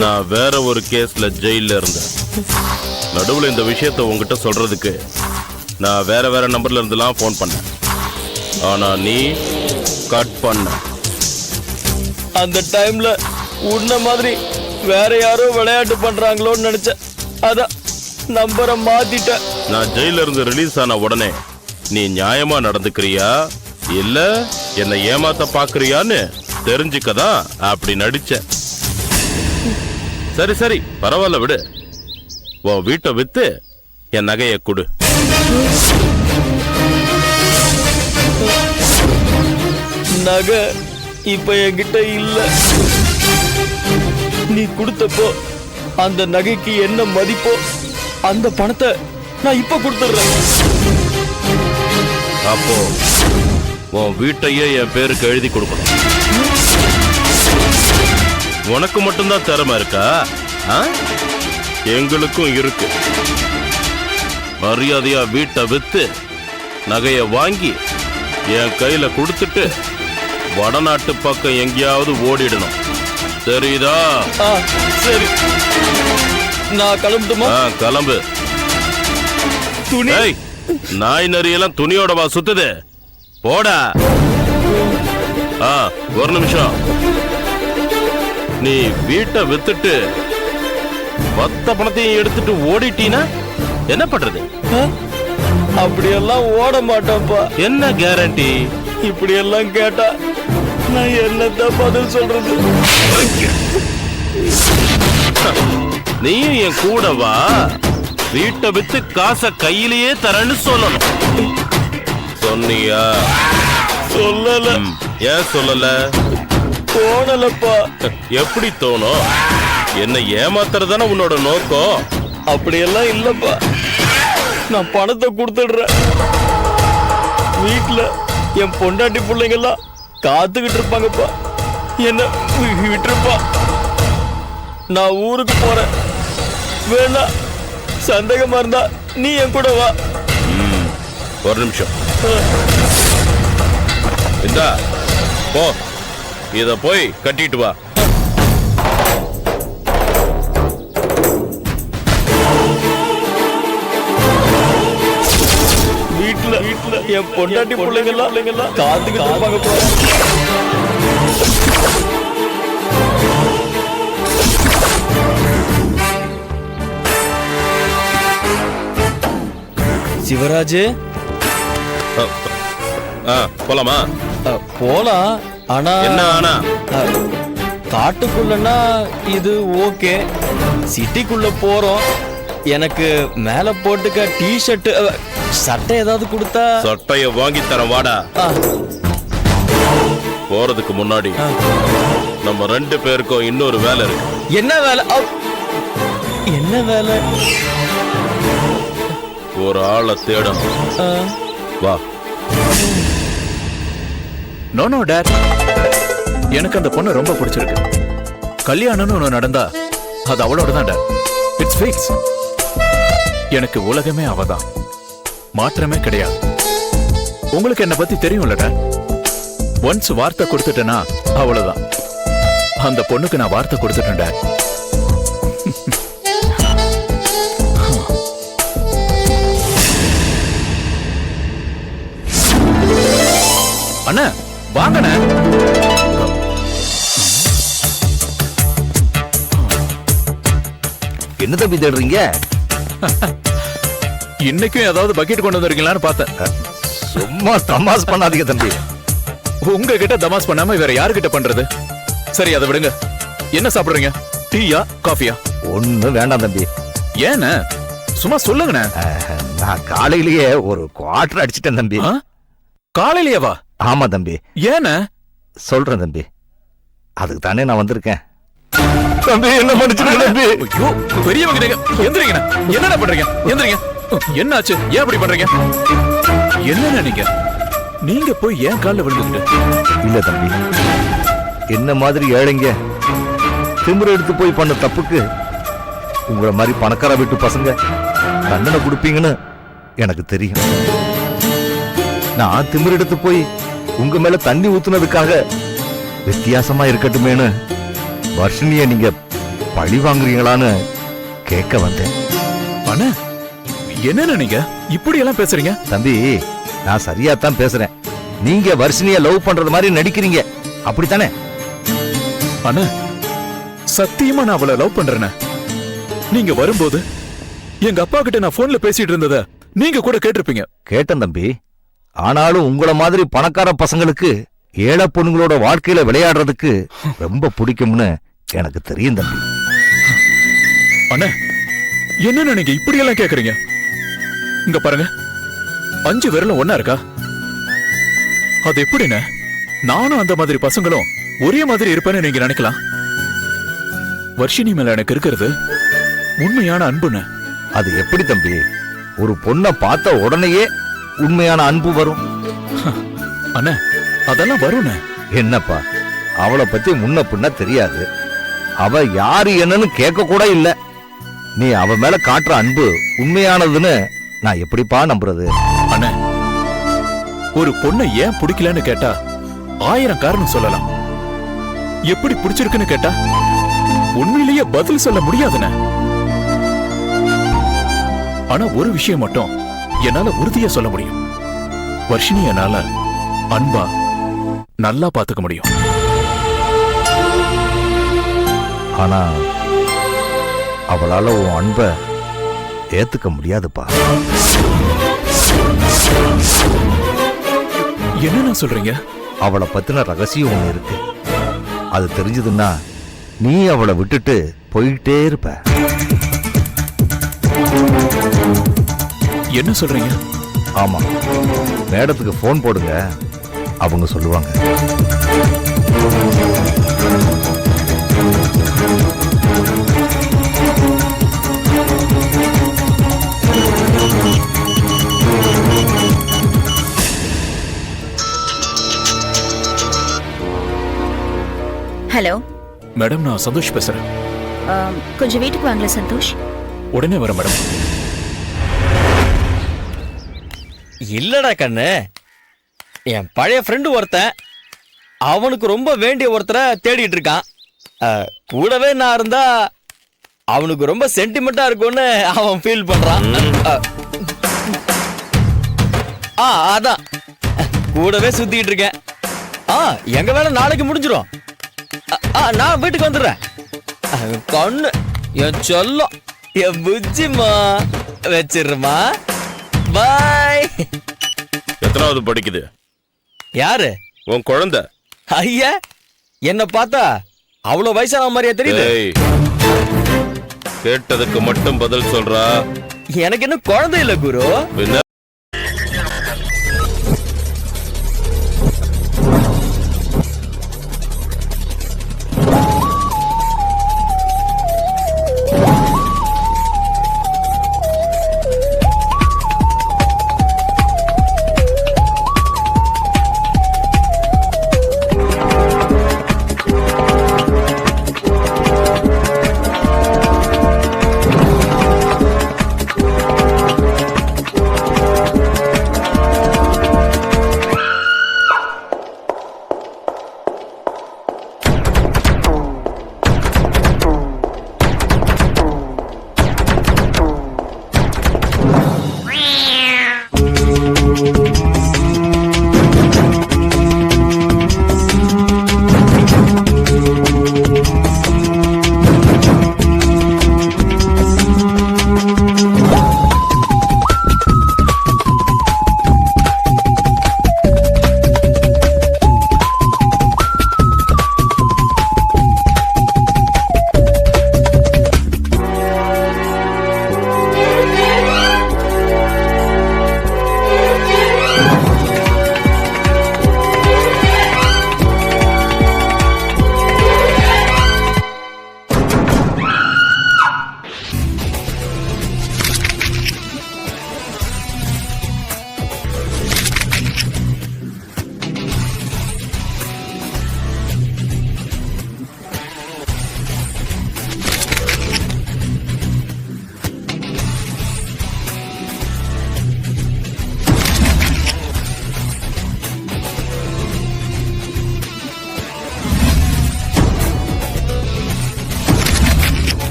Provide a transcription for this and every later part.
நான் வேற ஒரு கேஸ்ல ஜெயில இருந்தேன். நடுவுல இந்த விஷயத்தை உங்ககிட்ட சொல்றதுக்கு நான் வேற வேற நம்பர்ல இருந்துலாம் போன் பண்ணேன். ஆனா நீ கட் பண்ண. அந்த டைம்ல உன்ன மாதிரி வேற யாரோ விளையாட்டு பண்றாங்களோன்னு நினைச்சேன். அதான் நம்பரை மாத்திட்டேன். நான் ஜெயில இருந்து ரிலீஸ் ஆன உடனே நீ நியாயமா நடந்துக்கிறியா இல்ல என்னை ஏமாத்த பாக்குறியான்னு தெரிஞ்சுக்கதான் அப்படி நடிச்ச. சரி சரி பரவாயில்ல விடு. உன் வீட்டை வித்து என் நகையை கொடு. நகை இப்ப என்கிட்ட இல்ல. நீ கொடுத்தப்போ அந்த நகைக்கு என்ன மதிப்போ அந்த பணத்தை நான் இப்ப கொடுத்துடுறேன். அப்போ உன் வீட்டையே என் பேருக்கு எழுதி கொடுக்கணும். உனக்கு மட்டும்தான் திறமை இருக்கா? எங்களுக்கும் இருக்கு. மரியாதையா வீட்டை வித்து நகைய வாங்கி என் கையில கொடுத்துட்டு வடநாட்டு பக்கம் எங்கேயாவது ஓடிடணும். தெரியுதா? சரி, நான் கிளம்பட்டுமா? கிளம்பு. துணி நாய் நரியெல்லாம் துணியோடவா சுத்துது? போடா. ஒரு நிமிஷம். நீ வீட்டை வித்துட்டு மொத்த பணத்தையும் எடுத்துட்டு ஓடிட்டீனா என்ன பண்றது? அப்படியெல்லாம் ஓட மாட்டேன்ப்பா. என்ன கேரண்டி? இப்படி எல்லாம் கேட்டா நான் என்னதான் பதில் சொல்றது? நீயும் என் கூட வா. வீட்டை வித்து காசை கையிலேயே தரேன்னு சொல்லணும். சொன்னியா? சொல்லல. ஏன் சொல்லல? தோணலப்பா. எப்படி தோணும்? என்ன ஏமாத்துறதானே உன்னோட நோக்கம்? அப்படியெல்லாம் இல்லப்பா. நான் பணத்தை கொடுத்துடுறேன். வீட்டுல என் பொண்டாட்டி பிள்ளைங்க எல்லாம் காத்துக்கிட்டு இருப்பாங்கப்பா. என்ன விட்டுருப்பா. நான் ஊருக்கு போறேன். வேணா சந்தேகமா இருந்தா நீ என் கூட வா. ஒரு நிமிஷம். இந்தா போ. இத போய் கட்டிட்டு வா. வீட்டுல என் பொண்டாட்டி பிள்ளைங்க எல்லாம் காத்துக்கிட்டு இருப்பாங்கப்பா. சிவராஜ், போலாமா? போலாம். ஆனா என்ன ஆனா? காட்டுக்குள்ளனா இது ஓகே. சிட்டிக்குள்ள போறோம். எனக்கு மேல போட்டுக்க டி-ஷர்ட் சட்டை ஏதாவது கொடுத்தா. சட்டைய வாங்கி தரேன் வாடா. போறதுக்கு முன்னாடி நம்ம 2 பேருக்கும் இன்னொரு வேலை இருக்கு. என்ன வேலை? என்ன வேலை? ஒரு ஆளை தேடணும். வா. நோ நோ டாட், எனக்கு அந்த பொண்ணு ரொம்ப பிடிச்சிருக்கு. கல்யாணம்னு ஒன்று நடந்தா அது அவளோட தான் டாட். It's fix. எனக்கு உலகமே அவதான், மாற்றமே கிடையாது. உங்களுக்கு என்ன பத்தி தெரியும்ல டாட். ஒன்ஸ் வார்த்தை கொடுத்துட்டேன்னா அவ்வளவுதான். அந்த பொண்ணுக்கு நான் வார்த்தை கொடுத்துட்டேன் டாட். அண்ணா வாங்கண்ணே. என்ன தம்பி தேடுறீங்க? இன்னைக்கும் ஏதாவது பக்கெட் கொண்டு வந்திருக்கீங்களான்னு பார்த்தேன். சும்மா தமாஸ் பண்ணாதீங்க தம்பி. உங்ககிட்ட தமாஸ் பண்ணாம வேற யாருகிட்ட பண்றது? சரி அதை விடுங்க. என்ன சாப்பிடுறீங்க? டீயா காஃபியா? ஒண்ணு வேண்டாம் தம்பி. ஏன்னு சும்மா சொல்லுங்கண்ணே. நான் காலையிலேயே ஒரு குவார்டர் அடிச்சிட்டேன் தம்பி. காலையிலேயேவா? ஆமா தம்பி. ஏன்னு சொல்றேன் தம்பி. அதுக்கு தானே நான் வந்திருக்கேன். தம்பி என்ன மன்னிச்சிடுங்க தம்பி. ஐயோ பெரியவங்க நீங்க எந்திரிங்க. என்னடா பண்றீங்க? எந்திரிங்க. என்னாச்சு? ஏன் அப்படி பண்றீங்க? என்னன்னா நீங்க போய் ஏன் கால்ல விழுந்துட்டு? இல்ல தம்பி, என்ன மாதிரி ஏழைங்க திமிரு எடுத்து போய் பண்ண தப்புக்கு உங்களை மாதிரி பணக்கார வீட்டு பசங்க தண்டனை கொடுப்பீங்கன்னு எனக்கு தெரியும். நான் திமிரு எடுத்து போய் உங்க மேல தண்ணி ஊத்துனதுக்காக வித்தியாசமா இருக்கட்டுமேனு வர்ஷினிய நீங்க பழி வாங்குறீங்களான்னு கேட்க வந்தேன். அண்ணா என்னண்ணா நீங்க இப்படி எல்லாம் பேசுறீங்க? தம்பி, நான் சரியா தான் பேசுறேன். நீங்க வர்ஷினிய லவ் பண்றது மாதிரி நடிக்கிறீங்க, அப்படித்தானே? அண்ணா சத்தியமா நான் அவளை லவ் பண்றேன். நீங்க வரும்போது எங்க அப்பா கிட்ட நான் போன்ல பேசிட்டு இருந்தத நீங்க கூட கேட்டிருப்பீங்க. கேட்டேன் தம்பி. ஆனாலும் உங்கள மாதிரி பணக்கார பசங்களுக்கு ஏழை பொண்ணுங்களோட வாழ்க்கையில விளையாடுறதுக்கு ரொம்ப பிடிக்கும்னு எனக்கு தெரியும் தம்பி. அண்ணா என்னன்னு நீங்க இப்படி எல்லாம் கேக்குறீங்க? இங்க பாருங்க, 5 விரலும் ஒன்னா இருக்கா? அது எப்படின்னு நானும் அந்த மாதிரி பசங்களும் ஒரே மாதிரி இருப்பேன்னு நீங்க நினைக்கலாம். வர்ஷினி மேல எனக்கு இருக்கிறது உண்மையான அன்புன்னு. அது எப்படி தம்பி? ஒரு பொண்ணை பார்த்த உடனேயே உண்மையான அன்பு வரும்? அண்ணா அதெல்லாம் வரும்ண்ணே. என்னப்பா, அவளை பத்தி முன்ன பின்ன தெரியாது. அவ யாரு என்னன்னு கேட்க கூட இல்ல. நீ அவ மேல காட்டுற அன்பு உண்மையானதுன்னு நான் எப்படிப்பா நம்புறது? அண்ணா ஒரு பொண்ணை ஏன் பிடிக்கலன்னு கேட்டா 1000 காரணம் சொல்லலாம். எப்படி பிடிச்சிருக்குன்னு கேட்டா உண்மையிலேயே பதில் சொல்ல முடியாதுண்ணே. ஆனா ஒரு விஷயம் மட்டும் என்னால உறுதியா சொல்ல முடியும். வர்ஷினி என்னால அன்பா நல்லா பாத்துக்க முடியும். ஆனா அவளால உன் அன்பை ஏத்துக்க முடியாதுப்பா. என்ன சொல்றீங்க? அவளை பத்தின ரகசியம் ஒண்ணு இருக்கு. அது தெரிஞ்சதுன்னா நீ அவளை விட்டுட்டு போயிட்டே இருப்ப. என்ன சொல்றீங்க? ஆமா, மேடத்துக்கு போன் போடுங்க, அவங்க சொல்லுவாங்க. ஹலோ மேடம், நான் சந்தோஷ் பேசுறேன். கொஞ்சம் வீட்டுக்கு வாங்களேன் சந்தோஷ். உடனே வரேன் மேடம். இல்லடா கண்ணு, என் பழைய ஃப்ரெண்டு ஒருத்தன் அவனுக்கு ரொம்ப வேண்டிய ஒருத்தரை தேடிட்டு இருக்கான். கூடவே நான் இருந்தா அவனுக்கு ரொம்ப சென்டிமெண்டா இருக்கும்னு அவன் ஃபீல் பண்றான். அதான் கூடவே சுத்திட்டு இருக்கேன். எங்க வேலை நாளைக்கு முடிஞ்சிடும். நான் வீட்டுக்கு வந்துடுறேன். கண்ணு என் சொல்லும், என் புஜ்ஜிமா வச்சிருமா. பாய். எத்தனாவது படிக்குது? யாரு? உன் குழந்தை. ஐயா, என்ன பார்த்தா அவ்வளவு வயசான மாதிரியா தெரியுது? கேட்டதுக்கு மட்டும் பதில் சொல்றா. எனக்கு இன்னும் குழந்தை இல்ல குரு. என்ன?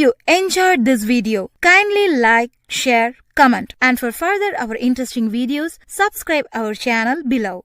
you enjoyed this video, kindly like, share, comment, and for further our interesting videos, subscribe our channel below.